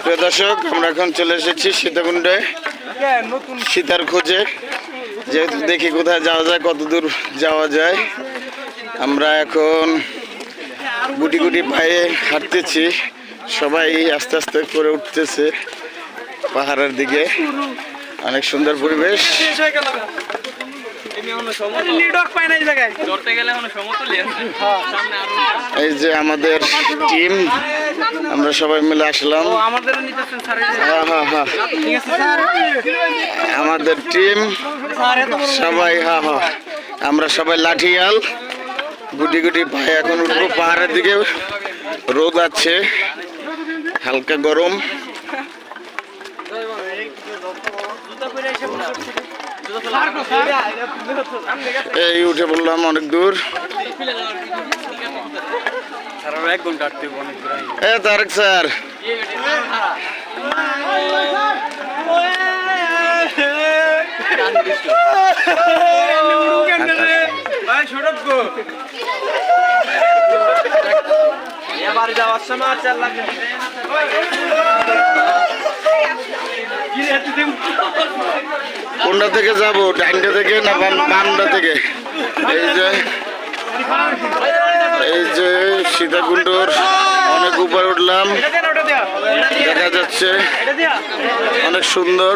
প্রিয় দর্শক, আমরা এখন চলে এসেছি সীতাকুণ্ডে সীতার খোঁজে। যেহেতু দেখি কোথায় যাওয়া যায়, কত দূর যাওয়া যায়। আমরা এখন গুটি গুটি পায়ে হাঁটতেছি, সবাই আস্তে আস্তে করে উঠতেছে পাহাড়ের দিকে। অনেক সুন্দর পরিবেশ। এই যে আমাদের টিম, আমরা সবাই মিলে আসলাম। আমাদের টিম সবাই, আমরা সবাই লাঠিয়াল, গুটি গুটি পায়ে এখন উঠবো পাহাড়ের দিকে। রোদ আছে, হালকা গরম। এই উঠে বললাম অনেক দূর। তারেক স্যার, কোনটা থেকে যাবো, ডাইনটা থেকে না বামটা থেকে? এই যে সীতাকুণ্ডর অনেক উপরে উঠলাম, দেখা যাচ্ছে অনেক সুন্দর।